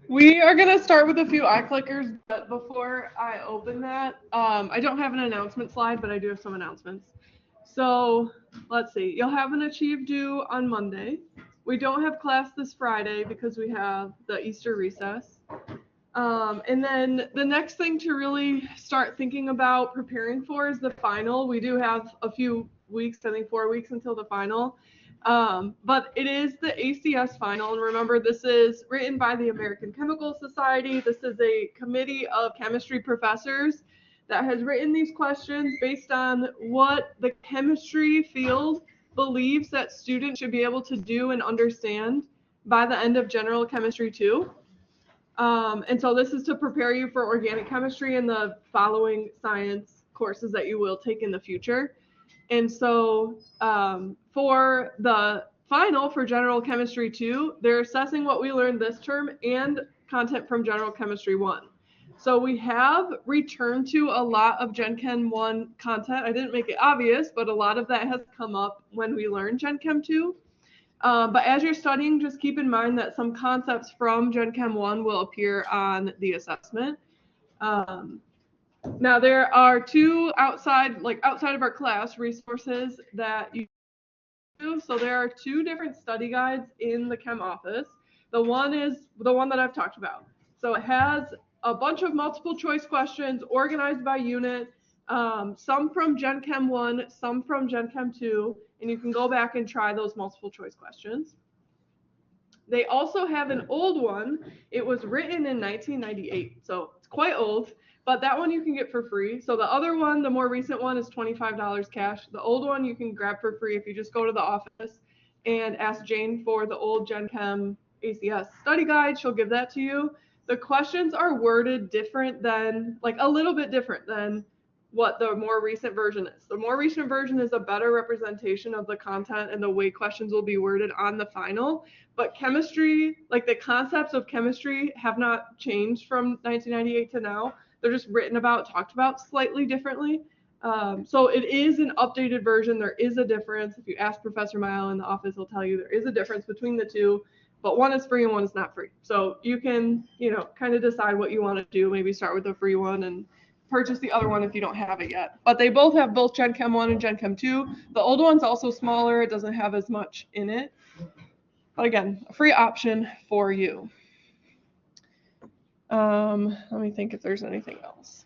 We are going to start with a few iClickers, but before I open that, I don't have an announcement slide, but I do have some announcements. So let's see. You'll have an Achieve due on Monday. We don't have class this Friday because we have the Easter recess. And then the next thing to really start thinking about preparing for is the final. We do have a few weeks, I think 4 weeks until the final. But it is the ACS final. And remember, this is written by the American Chemical Society. This is a committee of chemistry professors that has written these questions based on what the chemistry field believes that students should be able to do and understand by the end of General Chemistry 2. And so this is to prepare you for organic chemistry and the following science courses that you will take in the future. And so for the final for General Chemistry 2, they're assessing what we learned this term and content from General Chemistry 1. So we have returned to a lot of Gen Chem 1 content. I didn't make it obvious, but a lot of that has come up when we learned Gen Chem 2. But as you're studying, just keep in mind that some concepts from Gen Chem 1 will appear on the assessment. Now there are two outside of our class resources that you do. So there are two different study guides in the Chem office. The one is the one that I've talked about. So it has a bunch of multiple choice questions organized by unit, some from Gen Chem 1, some from Gen Chem 2, and you can go back and try those multiple choice questions. They also have an old one. It was written in 1998, so it's quite old, but that one you can get for free. So the other one, the more recent one, is $25 cash. The old one you can grab for free if you just go to the office and ask Jane for the old Gen Chem ACS study guide. She'll give that to you. The questions are worded different than, like a little bit different than what the more recent version is. The more recent version is a better representation of the content and the way questions will be worded on the final. But chemistry, like the concepts of chemistry, have not changed from 1998 to now. They're just written about, talked about slightly differently. So it is an updated version. There is a difference. If you ask Professor Mile in the office, he'll tell you there is a difference between the two, but one is free and one is not free. So you can, kind of decide what you want to do. Maybe start with the free one and purchase the other one if you don't have it yet. But they both have both Gen Chem 1 and Gen Chem 2. The old one's also smaller. It doesn't have as much in it. But again, a free option for you. Let me think if there's anything else.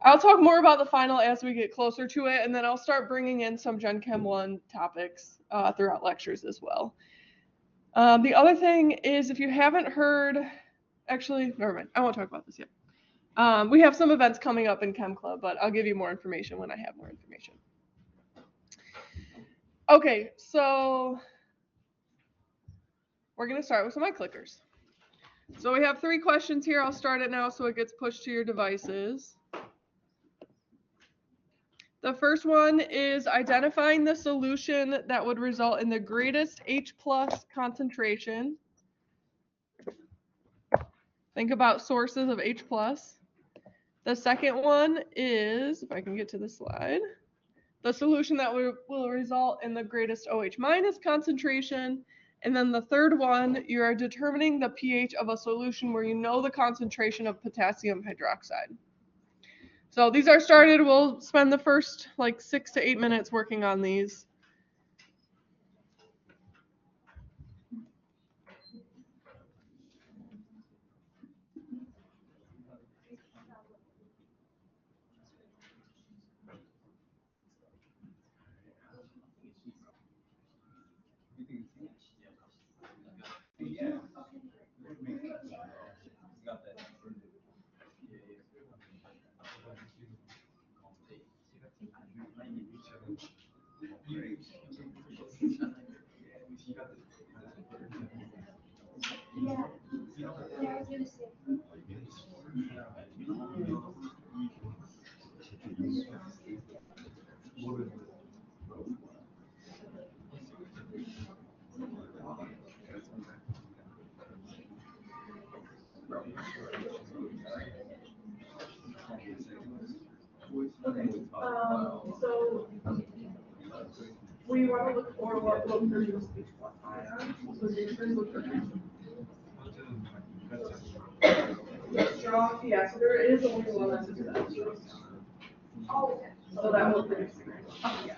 I'll talk more about the final as we get closer to it, and then I'll start bringing in some Gen Chem 1 topics throughout lectures as well. The other thing is, if you haven't heard, actually, never mind, I won't talk about this yet. We have some events coming up in Chem Club, but I'll give you more information when I have more information. Okay, so we're going to start with some iClickers. So we have 3 questions here. I'll start it now so it gets pushed to your devices. The first one is identifying the solution that would result in the greatest H+ concentration. Think about sources of H+. The second one is, if I can get to the slide, the solution that will result in the greatest OH- concentration. And then the third one, you are determining the pH of a solution where you know the concentration of potassium hydroxide. So these are started. We'll spend the first 6 to 8 minutes working on these. So we want to look for what will produce H+ ions. So the look for Yeah, so there is only one that's successful. So that will produce. Yeah.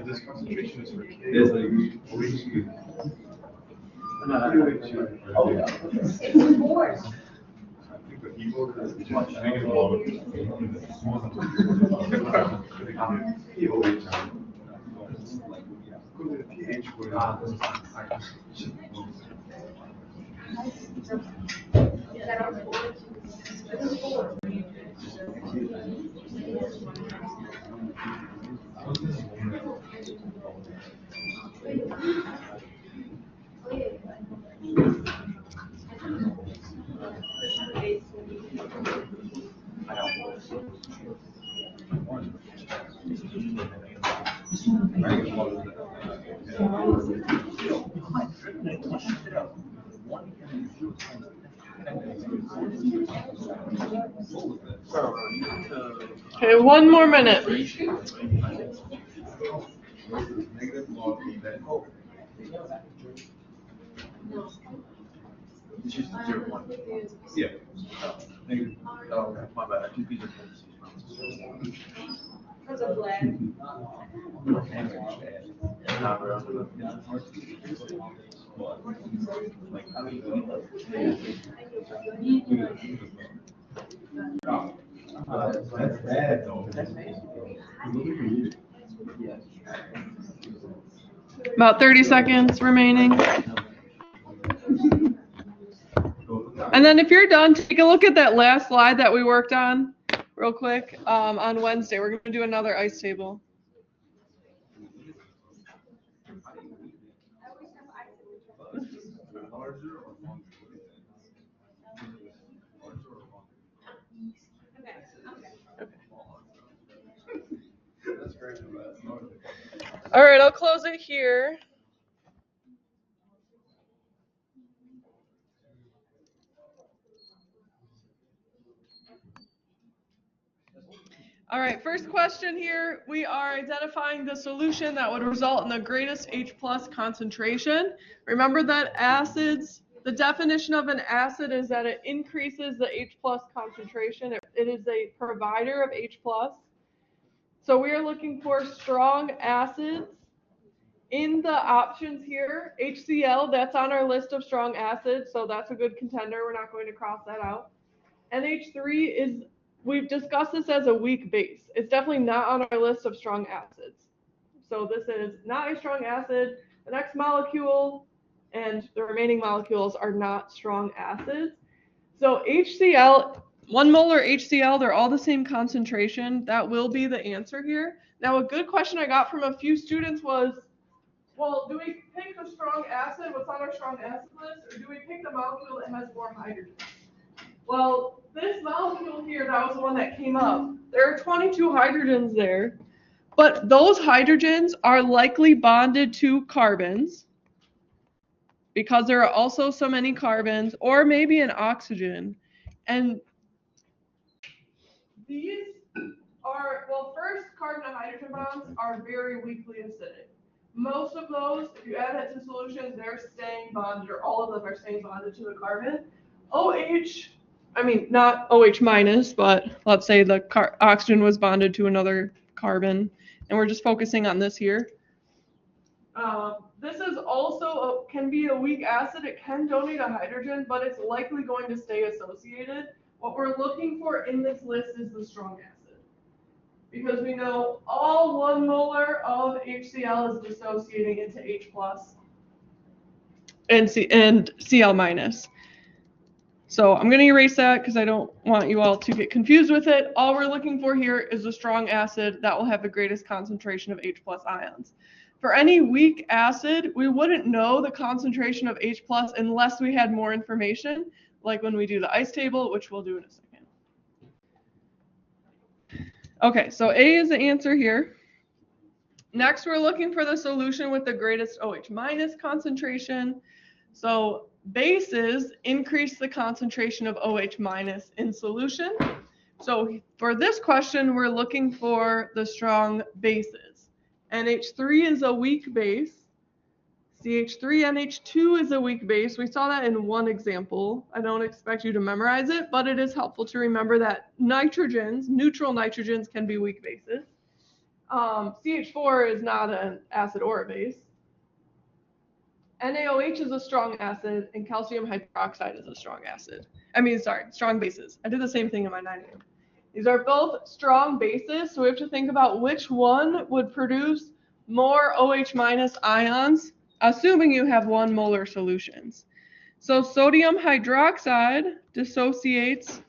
This concentration is for K. Okay, one more minute. It's just 0.1. Yeah. Oh, my bad. I took these. That's bad though. About 30 seconds remaining. And then if you're done, take a look at that last slide that we worked on real quick. On Wednesday, we're going to do another ice table. All right, I'll close it here. All right, first question here. We are identifying the solution that would result in the greatest H+ concentration. Remember that acids, the definition of an acid is that it increases the H+ concentration. It is a provider of H+. So we are looking for strong acids. In the options here, HCl, that's on our list of strong acids, so that's a good contender. We're not going to cross that out. NH3 is, we've discussed this as a weak base. It's definitely not on our list of strong acids. So this is not a strong acid. The next molecule and the remaining molecules are not strong acids. So HCl, 1 molar HCl, they're all the same concentration. That will be the answer here. Now, a good question I got from a few students was, well, do we pick the strong acid, what's on our strong acid list, or do we pick the molecule that has more hydrogen? Well, this molecule here, that was the one that came up. There are 22 hydrogens there, but those hydrogens are likely bonded to carbons because there are also so many carbons, or maybe an oxygen. And these are, well, first, carbon to hydrogen bonds are very weakly acidic. Most of those, if you add that to solutions, they're staying bonded, or all of them are staying bonded to the carbon. Not OH minus, but let's say the oxygen was bonded to another carbon, and we're just focusing on this here. This is also can be a weak acid. It can donate a hydrogen, but it's likely going to stay associated. What we're looking for in this list is the strong acid, because we know all 1 molar of HCl is dissociating into H plus and Cl minus. So I'm going to erase that because I don't want you all to get confused with it. All we're looking for here is a strong acid that will have the greatest concentration of H plus ions. For any weak acid, we wouldn't know the concentration of H plus unless we had more information, like when we do the ice table, which we'll do in a second. Okay, so A is the answer here. Next, we're looking for the solution with the greatest OH minus concentration. So bases increase the concentration of OH minus in solution. So for this question, we're looking for the strong bases. NH3 is a weak base. CH3NH2 is a weak base. We saw that in one example. I don't expect you to memorize it, but it is helpful to remember that nitrogens, neutral nitrogens, can be weak bases. CH4 is not an acid or a base. NaOH is a strong acid, and calcium hydroxide is a strong acid. Strong bases. I did the same thing in my 9am. These are both strong bases, so we have to think about which one would produce more OH minus ions, assuming you have 1 molar solutions. So sodium hydroxide dissociates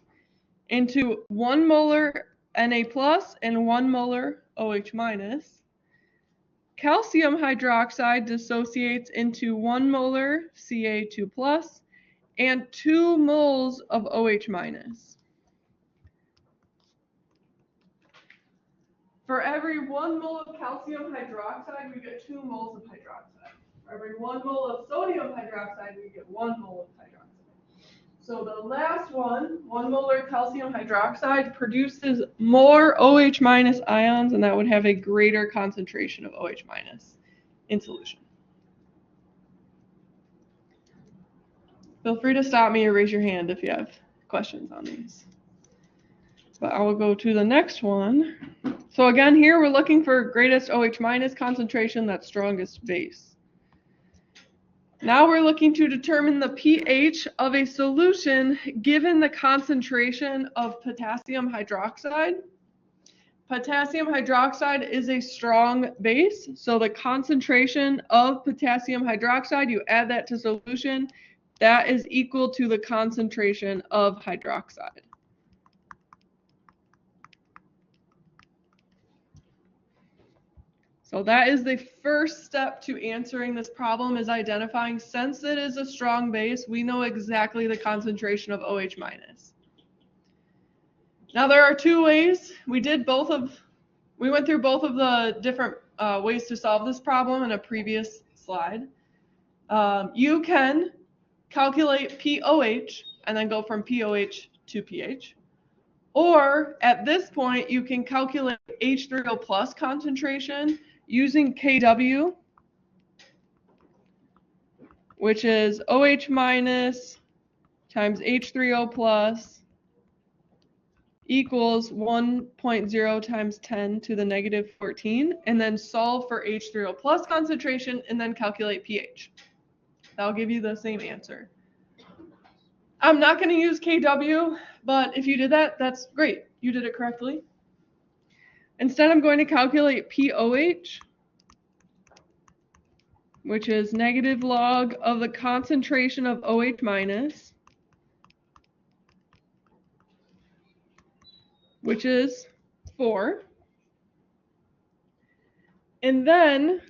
into 1 molar Na plus and 1 molar OH minus. Calcium hydroxide dissociates into 1 molar Ca2 plus and 2 moles of OH minus. For every 1 mole of calcium hydroxide, we get 2 moles of hydroxide. For every 1 mole of sodium hydroxide, we get 1 mole of hydroxide. So the last one, 1 molar calcium hydroxide, produces more OH minus ions, and that would have a greater concentration of OH minus in solution. Feel free to stop me or raise your hand if you have questions on these. But I will go to the next one. So again, here we're looking for greatest OH minus concentration, that's strongest base. Now we're looking to determine the pH of a solution given the concentration of potassium hydroxide. Potassium hydroxide is a strong base, so the concentration of potassium hydroxide, you add that to solution, that is equal to the concentration of hydroxide. So that is the first step to answering this problem, is identifying, since it is a strong base, we know exactly the concentration of OH minus. Now there are 2 ways. We went through both of the different ways to solve this problem in a previous slide. You can calculate pOH and then go from pOH to pH. Or at this point, you can calculate H3O plus concentration using Kw, which is OH minus times H3O plus equals 1.0 times 10 to the negative 14, and then solve for H3O plus concentration and then calculate pH. That'll give you the same answer. I'm not going to use Kw, but if you did that, that's great. You did it correctly. Instead, I'm going to calculate pOH, which is negative log of the concentration of OH minus which is 4. And then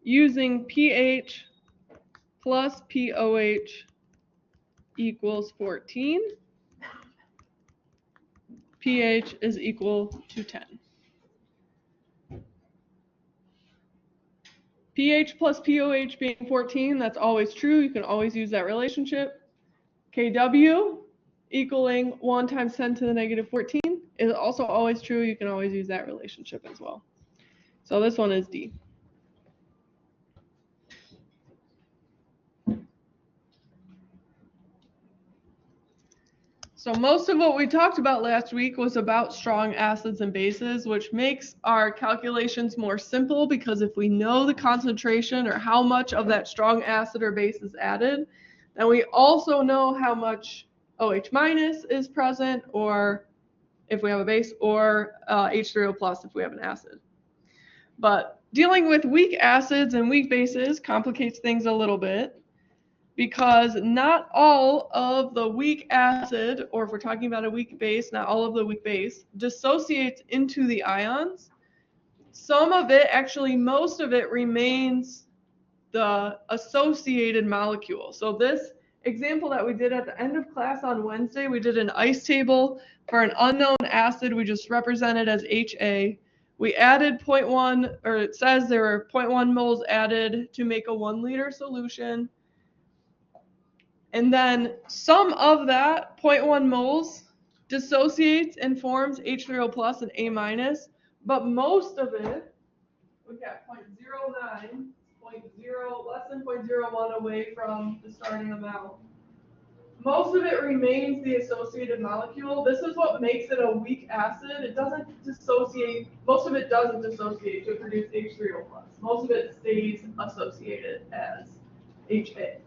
using pH plus POH equals 14, pH is equal to 10. pH plus POH being 14, that's always true. You can always use that relationship. KW equaling 1 times 10 to the negative 14 is also always true. You can always use that relationship as well. So this one is D. So most of what we talked about last week was about strong acids and bases, which makes our calculations more simple because if we know the concentration or how much of that strong acid or base is added, then we also know how much OH minus is present, or if we have a base, or H3O plus if we have an acid. But dealing with weak acids and weak bases complicates things a little bit, because not all of the weak acid, or if we're talking about a weak base, not all of the weak base, dissociates into the ions. Some of it, actually most of it, remains the associated molecule. So this example that we did at the end of class on Wednesday, we did an ice table for an unknown acid. We just represented as HA. We added 0.1, or it says there were 0.1 moles added to make a 1 liter solution. And then some of that 0.1 moles dissociates and forms H3O plus and A minus, but most of it, we got 0.09, less than 0.01 away from the starting amount. Most of it remains the associated molecule. This is what makes it a weak acid. It doesn't dissociate, most of it doesn't dissociate to produce H3O plus. Most of it stays associated as HA.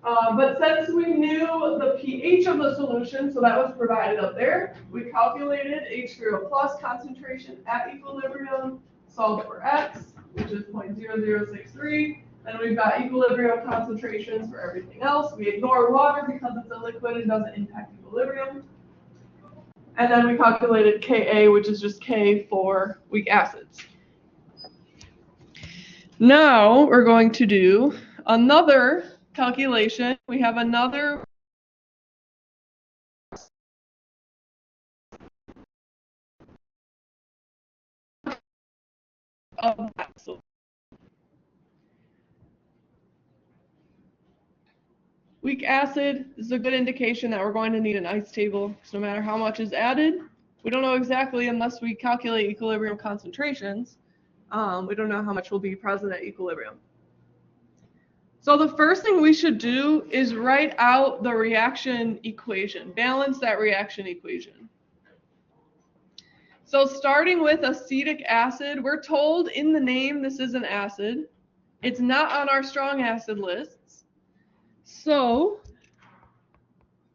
But since we knew the pH of the solution, so that was provided up there, we calculated H3O plus concentration at equilibrium, solved for X, which is 0.0063, and we've got equilibrium concentrations for everything else. We ignore water because it's a liquid and doesn't impact equilibrium. And then we calculated Ka, which is just K for weak acids. Now we're going to do another calculation. We have another of that. Weak acid is a good indication that we're going to need an ice table, because no matter how much is added, we don't know exactly unless we calculate equilibrium concentrations. We don't know how much will be present at equilibrium. So the first thing we should do is write out the reaction equation, balance that reaction equation. So starting with acetic acid, we're told in the name this is an acid. It's not on our strong acid lists. So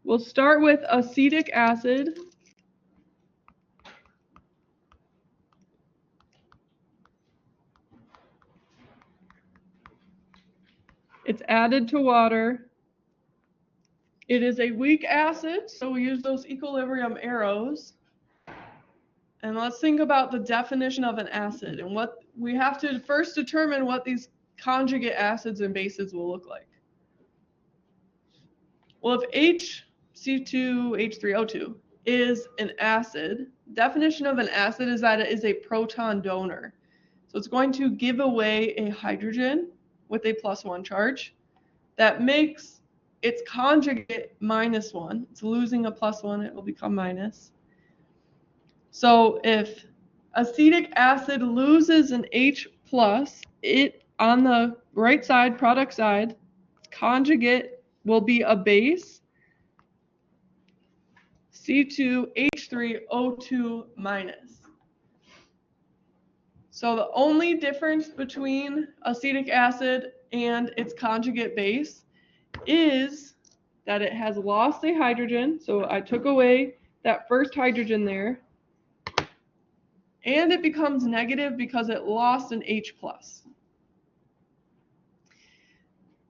we'll start with acetic acid. It's added to water. It is a weak acid, so we use those equilibrium arrows. And let's think about the definition of an acid, and what we have to first determine what these conjugate acids and bases will look like. Well, if HC2H3O2 is an acid, definition of an acid is that it is a proton donor. So it's going to give away a hydrogen with a +1 charge. That makes its conjugate -1. It's losing a +1, it will become minus. So if acetic acid loses an H+, it on the right side, product side, conjugate will be a base, C2H3O2-. So the only difference between acetic acid and its conjugate base is that it has lost a hydrogen. So I took away that first hydrogen there. And it becomes negative because it lost an H+.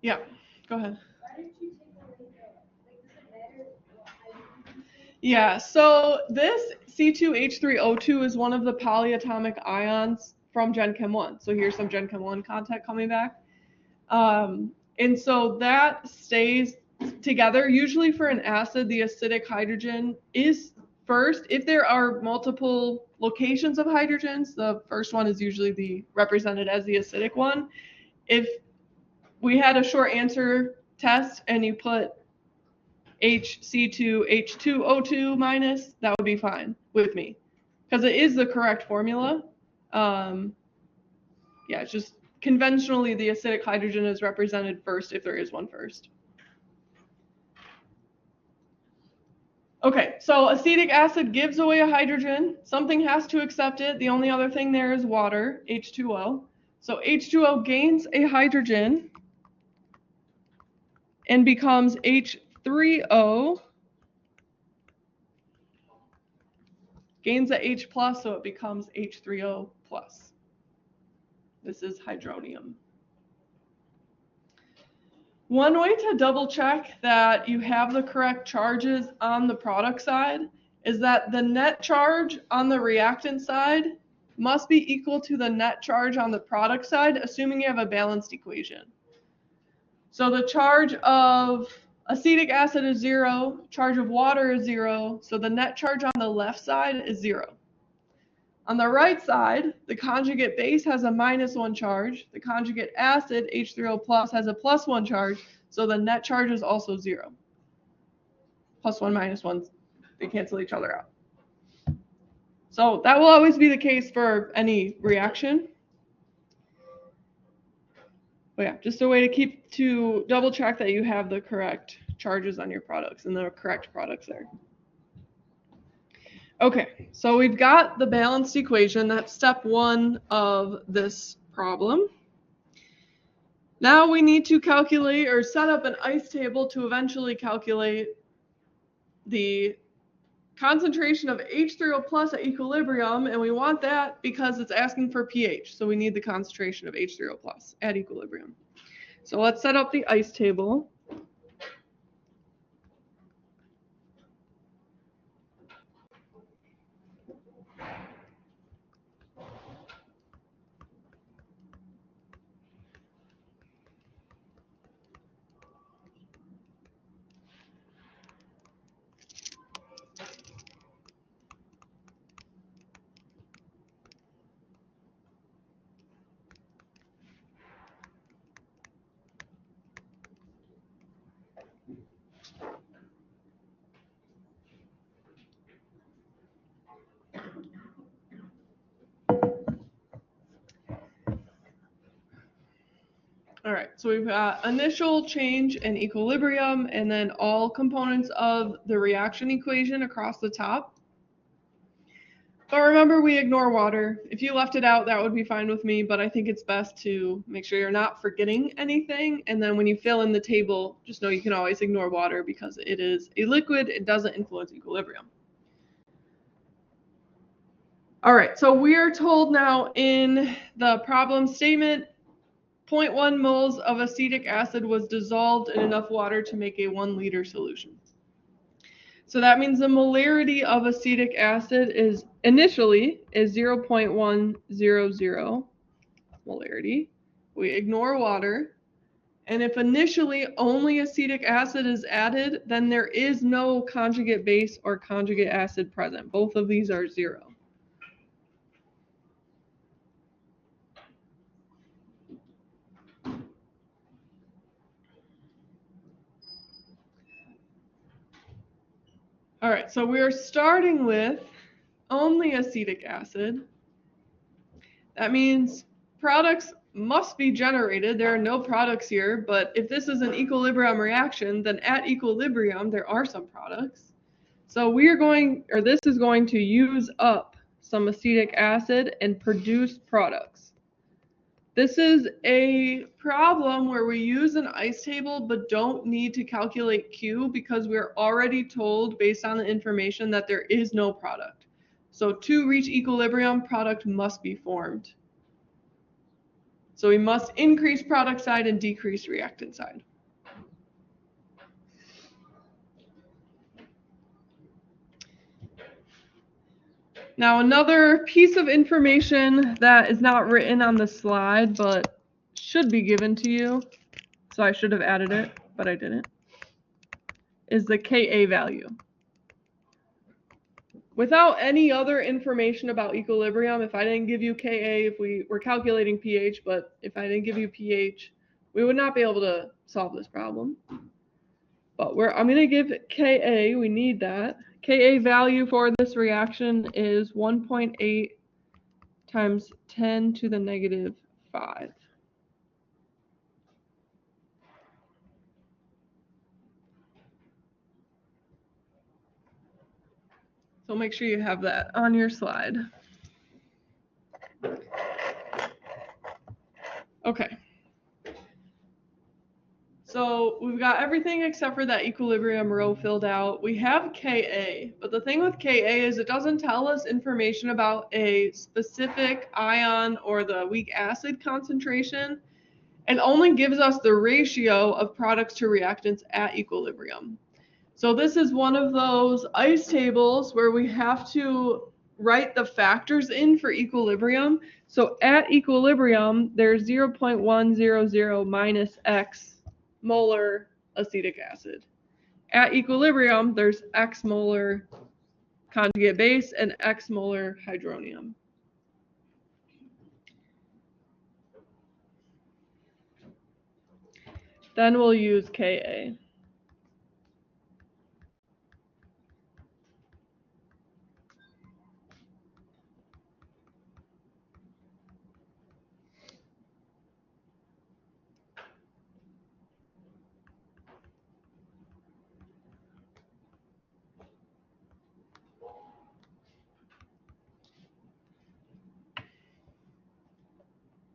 Yeah, go ahead. Why did you take away the, like, does it matter what hydrogen? Yeah, so this C2H3O2 is one of the polyatomic ions from Gen Chem 1. So here's some Gen Chem 1 content coming back. And so that stays together. Usually for an acid, the acidic hydrogen is first. If there are multiple locations of hydrogens, the first one is usually represented as the acidic one. If we had a short answer test and you put HC2H2O2 minus, that would be fine with me because it is the correct formula. Yeah, it's just conventionally the acidic hydrogen is represented first if there is one first. Okay, so acetic acid gives away a hydrogen. Something has to accept it. The only other thing there is water, H2O. So H2O gains a hydrogen and becomes H3O. Gains a H plus, so it becomes H3O plus. This is hydronium. One way to double check that you have the correct charges on the product side is that the net charge on the reactant side must be equal to the net charge on the product side, assuming you have a balanced equation. So the charge of acetic acid is 0, charge of water is 0, so the net charge on the left side is 0. On the right side, the conjugate base has a -1 charge. The conjugate acid, H3O plus, has a +1 charge, so the net charge is also 0. +1, -1, they cancel each other out. So that will always be the case for any reaction. But yeah, just a way to double check that you have the correct charges on your products and the correct products there. Okay, so we've got the balanced equation. That's step 1 of this problem. Now we need to calculate or set up an ICE table to eventually calculate the concentration of H3O plus at equilibrium, and we want that because it's asking for pH, so we need the concentration of H3O plus at equilibrium. So let's set up the ICE table. All right, so we've got initial change in equilibrium and then all components of the reaction equation across the top. But remember, we ignore water. If you left it out, that would be fine with me, but I think it's best to make sure you're not forgetting anything. And then when you fill in the table, just know you can always ignore water because it is a liquid. It doesn't influence equilibrium. All right, so we are told now in the problem statement, 0.1 moles of acetic acid was dissolved in enough water to make a 1 liter solution. So that means the molarity of acetic acid is initially 0.100 molarity. We ignore water. And if initially only acetic acid is added, then there is no conjugate base or conjugate acid present. Both of these are 0. All right, so we're starting with only acetic acid. That means products must be generated. There are no products here, but if this is an equilibrium reaction, then at equilibrium, there are some products. So this is going to use up some acetic acid and produce products. This is a problem where we use an ICE table but don't need to calculate Q because we're already told based on the information that there is no product. So to reach equilibrium, product must be formed. So we must increase product side and decrease reactant side. Now another piece of information that is not written on the slide but should be given to you, so I should have added it, but I didn't, is the Ka value. Without any other information about equilibrium, if I didn't give you Ka, if we were calculating pH, but if I didn't give you pH, we would not be able to solve this problem. But I'm going to give Ka, we need that. Ka value for this reaction is 1.8 times 10 to the negative 5. So make sure you have that on your slide. Okay. So we've got everything except for that equilibrium row filled out. We have Ka, but the thing with Ka is it doesn't tell us information about a specific ion or the weak acid concentration. It only gives us the ratio of products to reactants at equilibrium. So this is one of those ICE tables where we have to write the factors in for equilibrium. So at equilibrium, there's 0.100 minus X molar acetic acid. At equilibrium, there's X molar conjugate base and X molar hydronium. Then we'll use Ka.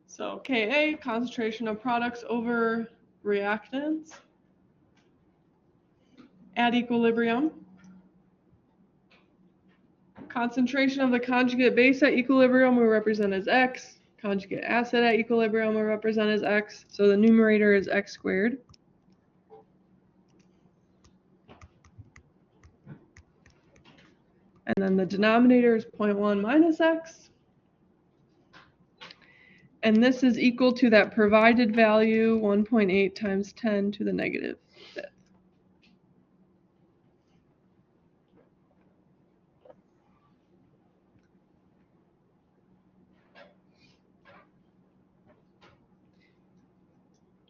So Ka, concentration of products over reactants at equilibrium. Concentration of the conjugate base at equilibrium we represent as X. Conjugate acid at equilibrium we represent as X. So the numerator is X squared. And then the denominator is 0.1 minus X. And this is equal to that provided value, 1.8 times 10 to the negative 5th.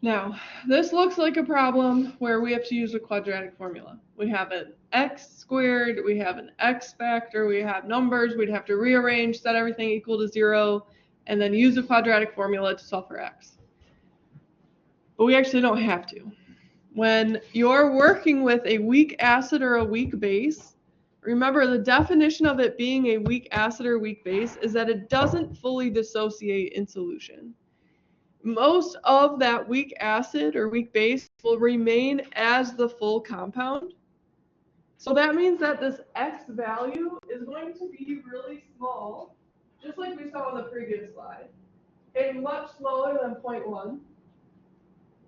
Now, this looks like a problem where we have to use a quadratic formula. We have an X squared, we have an X factor, we have numbers, we'd have to rearrange, set everything equal to 0, and then use a quadratic formula to solve for X. But we actually don't have to. When you're working with a weak acid or a weak base, remember the definition of it being a weak acid or weak base is that it doesn't fully dissociate in solution. Most of that weak acid or weak base will remain as the full compound. So that means that this X value is going to be really small, just like we saw on the previous slide, and much smaller than 0.1.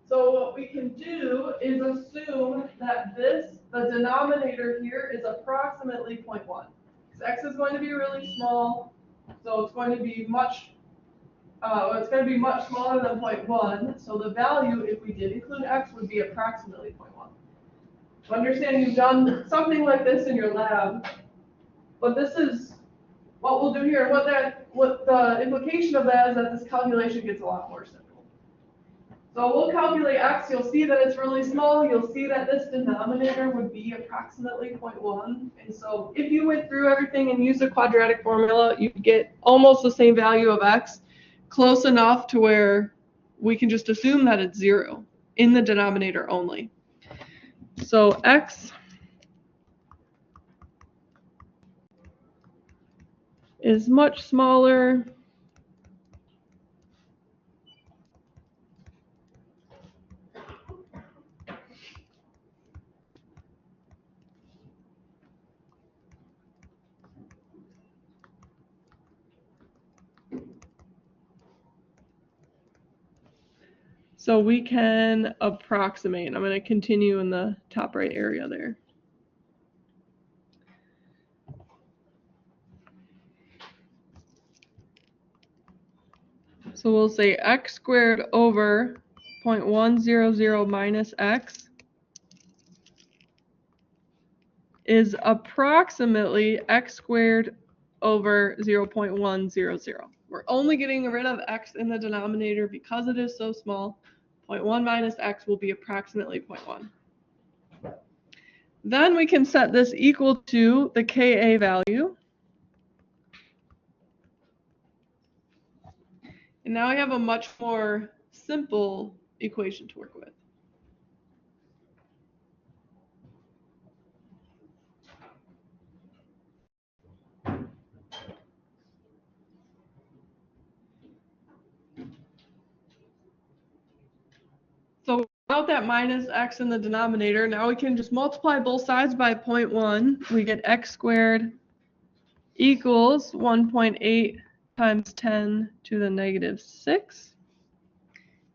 So what we can do is assume that the denominator here is approximately 0.1. Because X is going to be really small, so it's going to be much smaller than 0.1. So the value, if we did include X, would be approximately 0.1. So understand you've done something like this in your lab, but this is what we'll do here. What the implication of that is that this calculation gets a lot more simple. So we'll calculate X, you'll see that it's really small, you'll see that this denominator would be approximately 0.1, and so if you went through everything and used a quadratic formula, you'd get almost the same value of X, close enough to where we can just assume that it's 0 in the denominator only. So X is much smaller so we can approximate. I'm going to continue in the top right area there. So we'll say x squared over 0.100 minus x is approximately x squared over 0.100. We're only getting rid of x in the denominator because it is so small. 0.1 minus x will be approximately 0.1. Then we can set this equal to the Ka value. And now we have a much more simple equation to work with. So without that minus x in the denominator, now we can just multiply both sides by 0.1. We get x squared equals 1.8 times 10 to the negative 6.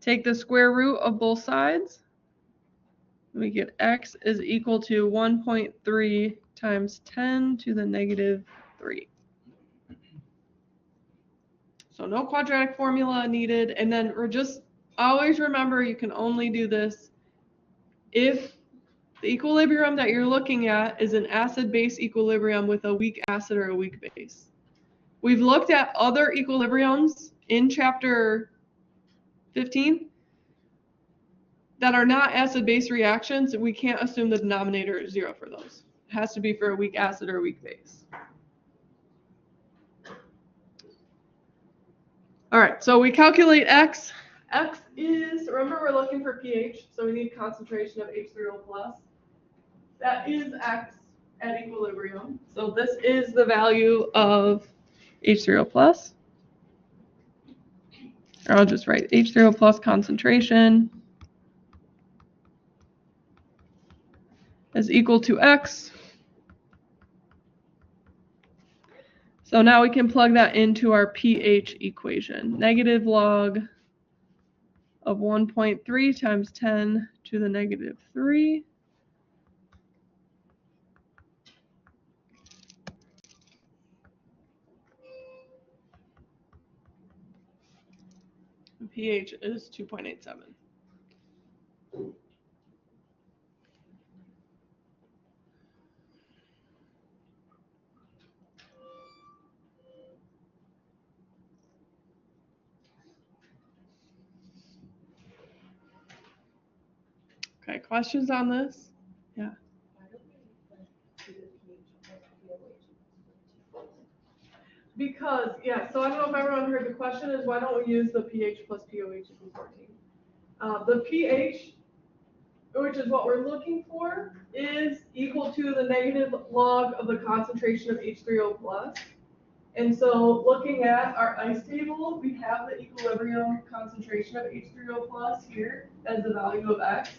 Take the square root of both sides. We get x is equal to 1.3 times 10 to the negative 3. So no quadratic formula needed. And then we're just always remember you can only do this if the equilibrium that you're looking at is an acid-base equilibrium with a weak acid or a weak base. We've looked at other equilibriums in chapter 15 that are not acid-base reactions. We can't assume the denominator is 0 for those. It has to be for a weak acid or a weak base. All right, so we calculate x. X is, remember we're looking for pH, so we need concentration of H3O+. That is x at equilibrium. So this is the value of H3O+. Or I'll just write H3O+ concentration is equal to x. So now we can plug that into our pH equation. Negative log of 1.3 times 10 to the negative 3. pH is 2.87. Okay, questions on this? Yeah. Because, yeah, so I don't know if everyone heard the question is why don't we use the pH plus pOH equals 14? The pH, which is what we're looking for, is equal to the negative log of the concentration of H3O+. And so looking at our ice table, we have the equilibrium concentration of H3O+ here as the value of x.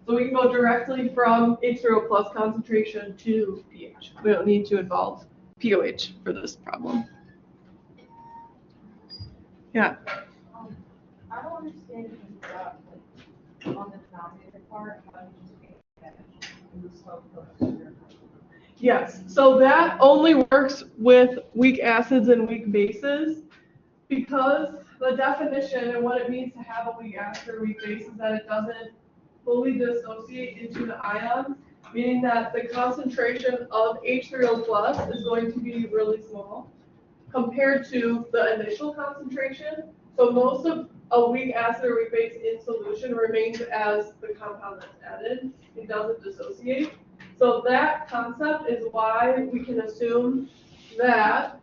So we can go directly from H3O+ concentration to pH. We don't need to involve pOH for this problem. Yeah. I don't understand about on the denominator part, how you just get that in the slope of sugar. Yes, so that only works with weak acids and weak bases because the definition and what it means to have a weak acid or weak base is that it doesn't fully dissociate into the ions, meaning that the concentration of H3O+ is going to be really small compared to the initial concentration. So most of a weak acid or weak base in solution remains as the compound that's added. It doesn't dissociate. So that concept is why we can assume that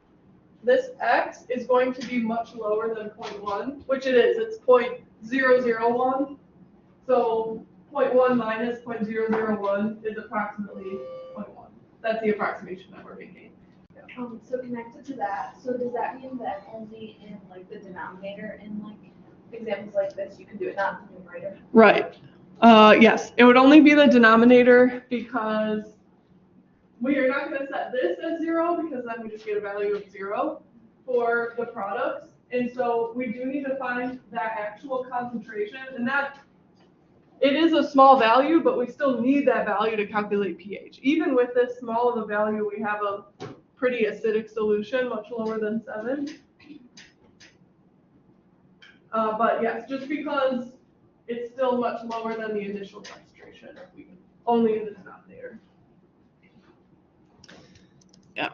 this x is going to be much lower than 0.1, which it is. It's 0.001. So 0.1 minus 0.001 is approximately 0.1. That's the approximation that we're making. So connected to that, so does that mean that only in like the denominator in like examples like this you can do it, not in the numerator? Right. Yes, it would only be the denominator because we are not going to set this as 0 because then we just get a value of 0 for the products. And so we do need to find that actual concentration, and that it is a small value, but we still need that value to calculate pH. Even with this small of a value, we have a pretty acidic solution, much lower than 7. But yes, just because it's still much lower than the initial concentration, only in the denominator. Yeah.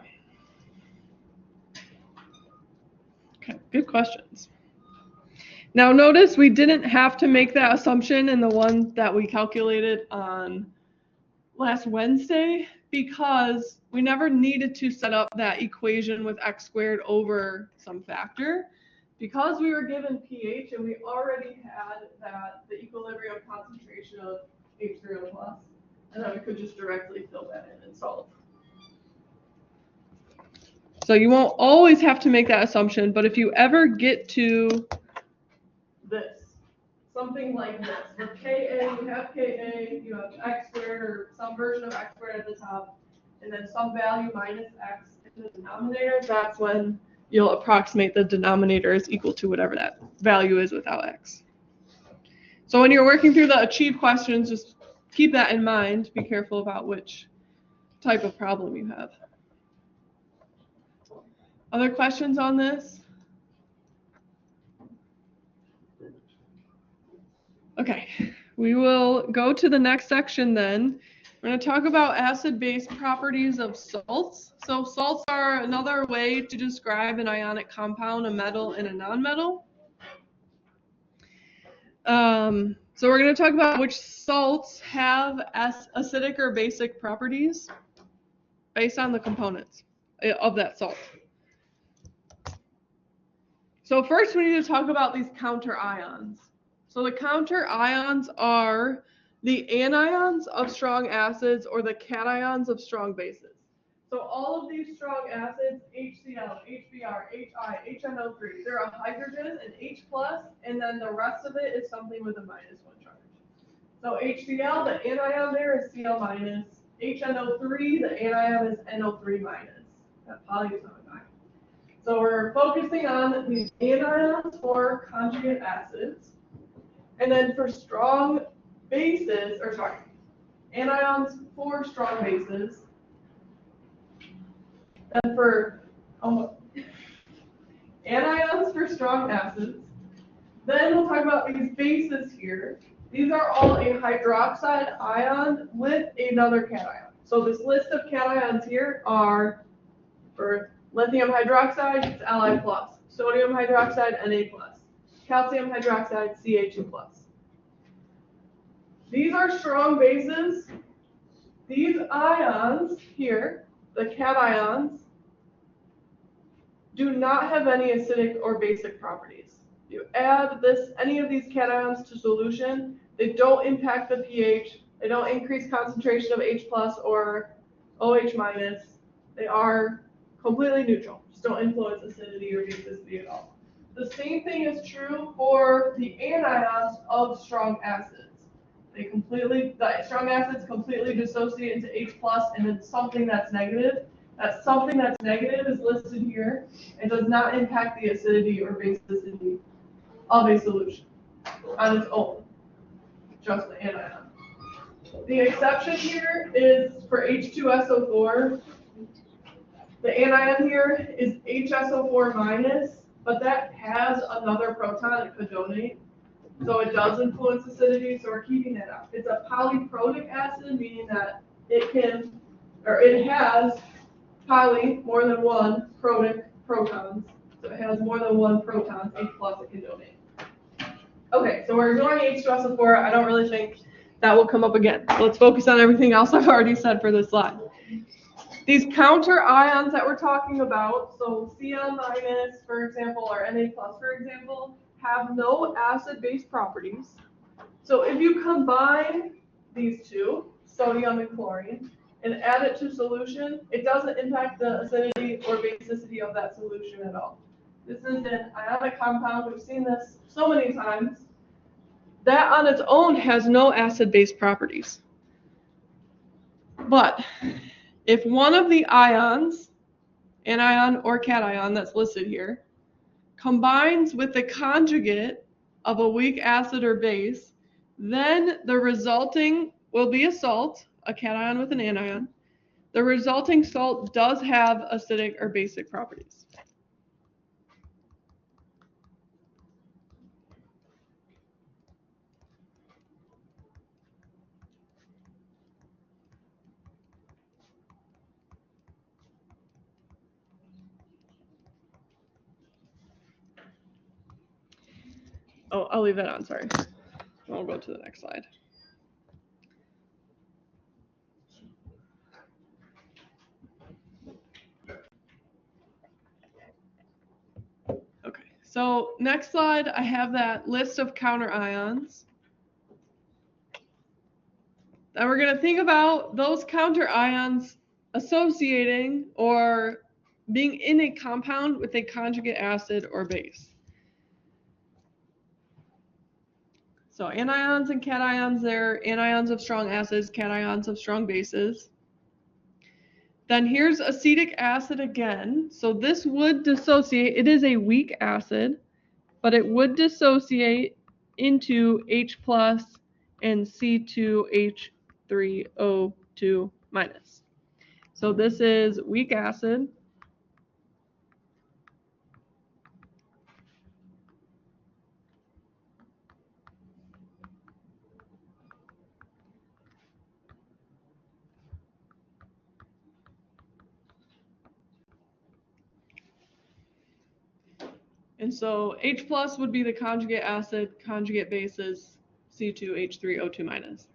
Okay, good questions. Now notice we didn't have to make that assumption in the one that we calculated on last Wednesday because we never needed to set up that equation with x squared over some factor because we were given pH and we already had the equilibrium concentration of H3O plus, and then we could just directly fill that in and solve. So you won't always have to make that assumption, but if you ever get to this, something like this, where Ka, you have Ka, you have x squared or some version of x squared at the top, and then some value minus x in the denominator, that's when you'll approximate the denominator is equal to whatever that value is without x. So when you're working through the achieve questions, just keep that in mind. Be careful about which type of problem you have. Other questions on this? Okay, we will go to the next section then. We're going to talk about acid-base properties of salts. So salts are another way to describe an ionic compound, a metal and a nonmetal. So we're going to talk about which salts have acidic or basic properties based on the components of that salt. So first we need to talk about these counter ions. So the counter ions are the anions of strong acids or the cations of strong bases. So all of these strong acids, HCl, HBr, HI, HNO3, they're a hydrogen, an H+, and then the rest of it is something with a -1 charge. So HCl, the anion there is Cl-, HNO3, the anion is NO3-, that polyatomic ion. So we're focusing on these anions for conjugate acids. And then for strong bases, anions for strong bases. And for anions for strong acids. Then we'll talk about these bases here. These are all a hydroxide ion with another cation. So this list of cations here are for lithium hydroxide, it's Li+, sodium hydroxide, Na+, calcium hydroxide, Ca2+. These are strong bases. These ions here, the cations, do not have any acidic or basic properties. You add any of these cations to solution, they don't impact the pH, they don't increase concentration of H+ or OH-. They are completely neutral, just don't influence acidity or basicity at all. The same thing is true for the anions of strong acids. The strong acids completely dissociate into H+, and it's something that's negative. That something that's negative is listed here. It does not impact the acidity or basicity of a solution on its own, just the anion. The exception here is for H2SO4. The anion here is HSO4-, but that has another proton, it could donate. So it does influence acidity, so we're keeping that out. It's a polyprotic acid, meaning that it has more than one protic protons. So it has more than one proton, H+ it can donate. Okay, so we're ignoring H2SO4. I don't really think that will come up again. Let's focus on everything else I've already said for this slide. These counter ions that we're talking about, so Cl-, for example, or Na+, for example, have no acid-base properties. So if you combine these two, sodium and chlorine, and add it to solution, it doesn't impact the acidity or basicity of that solution at all. This is an ionic compound. We've seen this so many times. That on its own has no acid-base properties. But if one of the ions, anion or cation that's listed here, combines with the conjugate of a weak acid or base, then the resulting will be a salt, a cation with an anion. The resulting salt does have acidic or basic properties. Oh, I'll leave that on, sorry. I'll go to the next slide. Okay, so next slide, I have that list of counter ions. And we're going to think about those counter ions associating or being in a compound with a conjugate acid or base. So anions and cations, they're anions of strong acids, cations of strong bases. Then here's acetic acid again. So this would dissociate, it is a weak acid, but it would dissociate into H plus and C2H3O2 minus. So this is weak acid. And so H plus would be the conjugate acid, conjugate bases, C2H3O2 minus.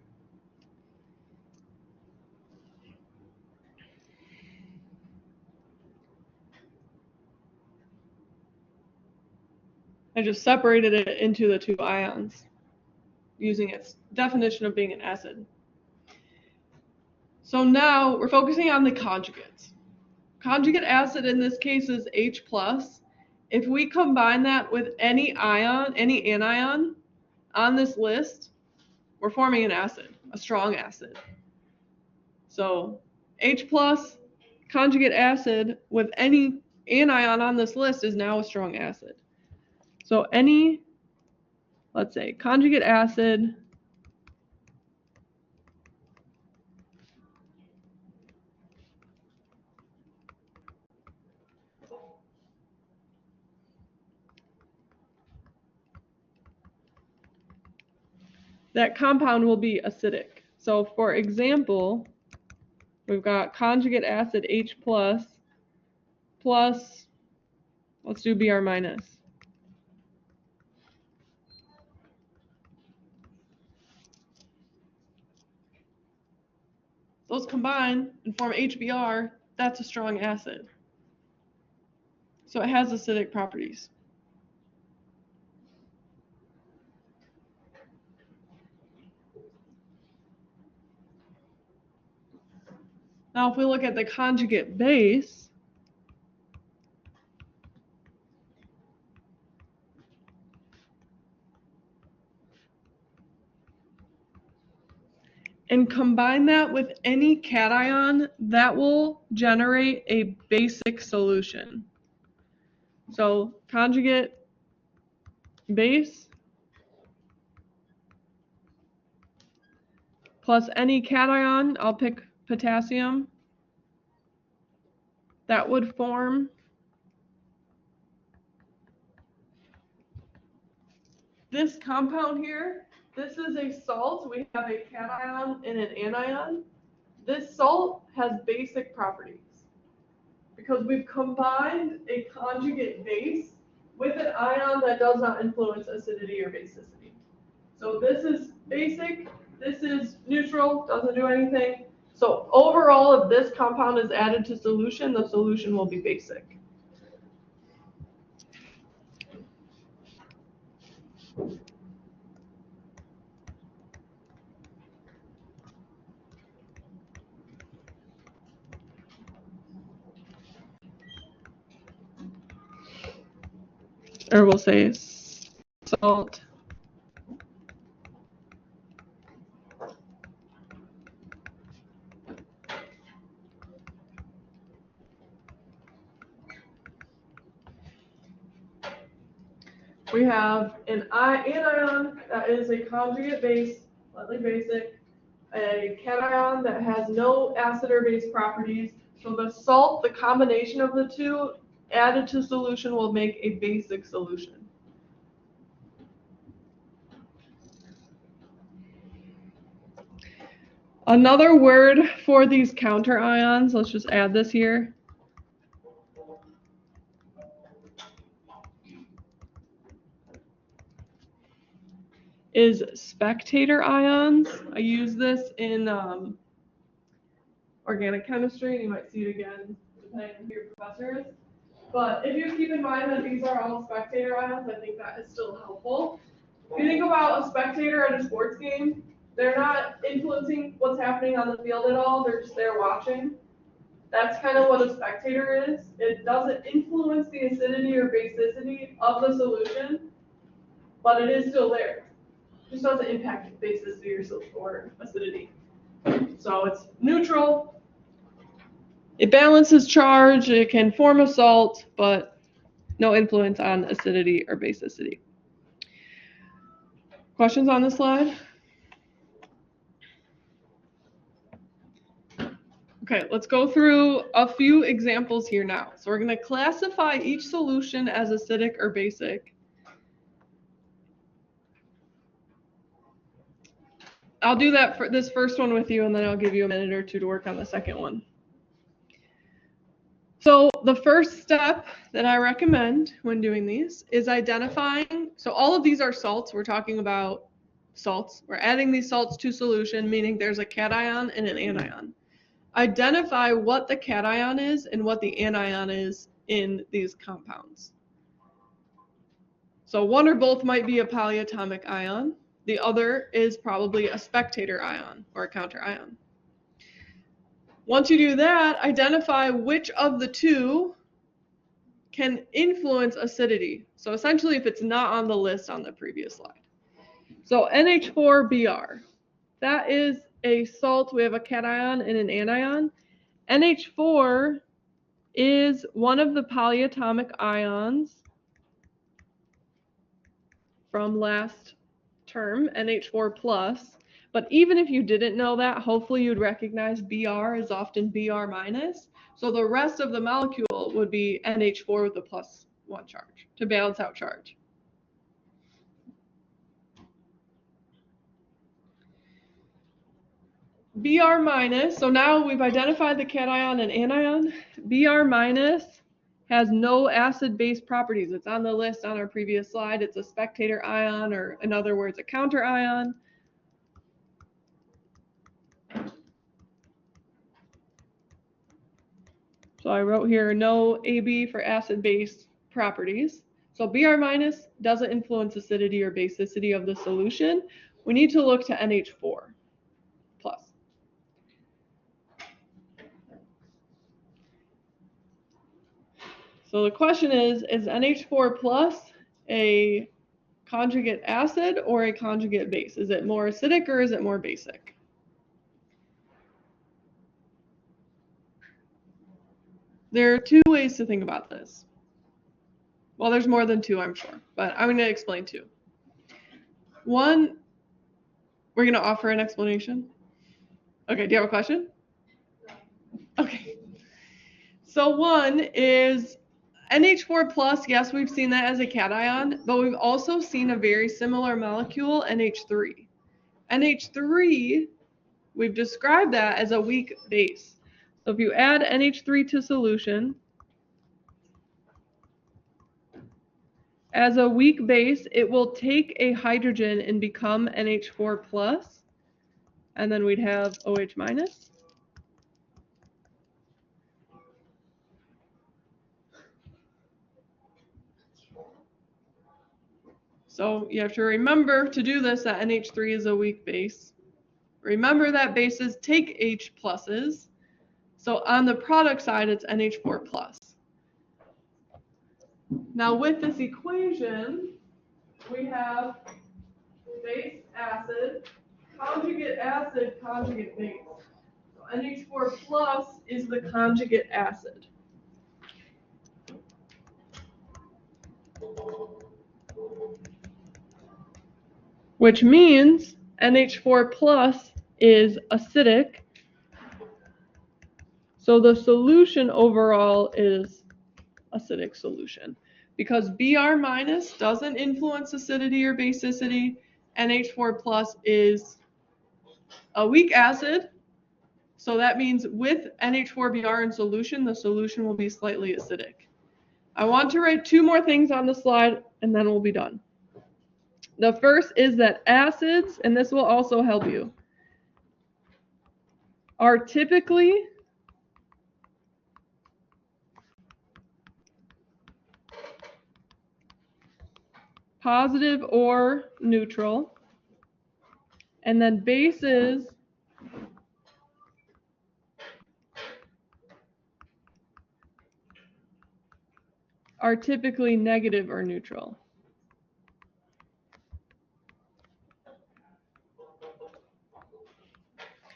I just separated it into the two ions using its definition of being an acid. So now we're focusing on the conjugates. Conjugate acid in this case is H plus. If we combine that with any ion, any anion on this list, we're forming an acid, a strong acid. So H plus conjugate acid with any anion on this list is now a strong acid. So any, let's say, conjugate acid that compound will be acidic. So for example, we've got conjugate acid H plus, let's do Br minus. Those combine and form HBr, that's a strong acid. So it has acidic properties. Now if we look at the conjugate base, and combine that with any cation, that will generate a basic solution. So conjugate base plus any cation, I'll pick potassium, that would form this compound here. This is a salt. We have a cation and an anion. This salt has basic properties because we've combined a conjugate base with an ion that does not influence acidity or basicity. So this is basic, this is neutral, doesn't do anything. So overall, if this compound is added to solution, the solution will be basic. Or we'll say salt. We have an anion that is a conjugate base, slightly basic, a cation that has no acid or base properties. So the salt, the combination of the two added to solution will make a basic solution. Another word for these counter ions, let's just add this here. is spectator ions. I use this in organic chemistry, and you might see it again depending on who your professor is. But if you keep in mind that these are all spectator ions, I think that is still helpful. If you think about a spectator at a sports game, they're not influencing what's happening on the field at all, they're just there watching. That's kind of what a spectator is. It doesn't influence the acidity or basicity of the solution, but it is still there. It just doesn't impact basicity or acidity. So it's neutral. It balances charge, it can form a salt, but no influence on acidity or basicity. Questions on this slide? Okay, let's go through a few examples here now. So we're going to classify each solution as acidic or basic. I'll do that for this first one with you, and then I'll give you a minute or two to work on the second one. So the first step that I recommend when doing these is identifying, so all of these are salts. We're talking about salts. We're adding these salts to solution, meaning there's a cation and an anion. Identify what the cation is and what the anion is in these compounds. So one or both might be a polyatomic ion. The other is probably a spectator ion or a counter ion. Once you do that, identify which of the two can influence acidity. So essentially if it's not on the list on the previous slide. So NH4Br, that is a salt. We have a cation and an anion. NH4 is one of the polyatomic ions from last term, NH4 plus. But even if you didn't know that, hopefully you'd recognize Br is often Br minus. So the rest of the molecule would be NH4 with a +1 charge to balance out charge. Br minus, so now we've identified the cation and anion. Br minus has no acid-base properties. It's on the list on our previous slide. It's a spectator ion, or in other words, a counter ion. So I wrote here no AB for acid-base properties. So Br minus doesn't influence acidity or basicity of the solution. We need to look to NH4 plus. So the question is NH4 plus a conjugate acid or a conjugate base? Is it more acidic or is it more basic? There are two ways to think about this. Well, there's more than two, I'm sure, but I'm going to explain two. One, we're going to offer an explanation. Okay, do you have a question? Okay. So one is NH4 plus, yes, we've seen that as a cation, but we've also seen a very similar molecule, NH3. NH3, we've described that as a weak base. So if you add NH3 to solution, as a weak base, it will take a hydrogen and become NH4 plus, and then we'd have OH minus. So you have to remember to do this that NH3 is a weak base. Remember that bases take H pluses. So on the product side, it's NH4 plus. Now with this equation, we have base acid, conjugate base. So NH4 plus is the conjugate acid. Which means NH4 plus is acidic. So the solution overall is acidic solution. Because Br minus doesn't influence acidity or basicity, NH4 plus is a weak acid. So that means with NH4Br in solution, the solution will be slightly acidic. I want to write two more things on the slide and then we'll be done. The first is that acids, and this will also help you, are typically positive or neutral, and then bases are typically negative or neutral.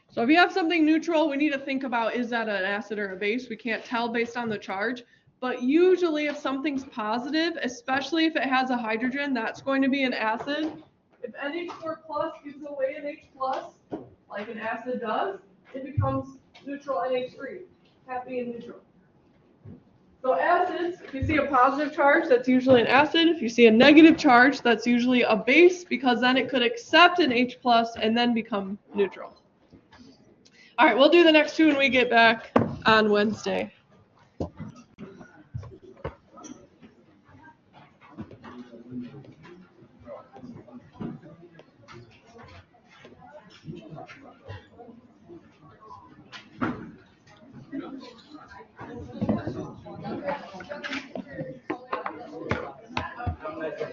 So if you have something neutral, we need to think about, is that an acid or a base? We can't tell based on the charge. But usually if something's positive, especially if it has a hydrogen, that's going to be an acid. If NH4 plus gives away an H plus, like an acid does, it becomes neutral NH3, happy and neutral. So acids, if you see a positive charge, that's usually an acid. If you see a negative charge, that's usually a base, because then it could accept an H plus and then become neutral. All right, we'll do the next two when we get back on Wednesday.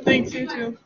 Thanks, you too.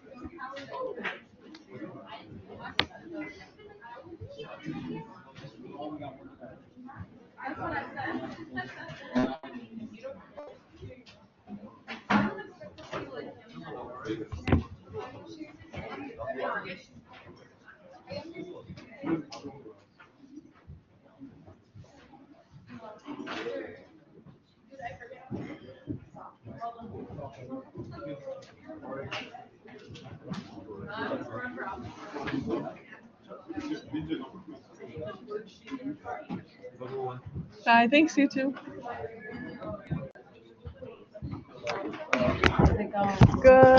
Bye, thanks, you too. Good.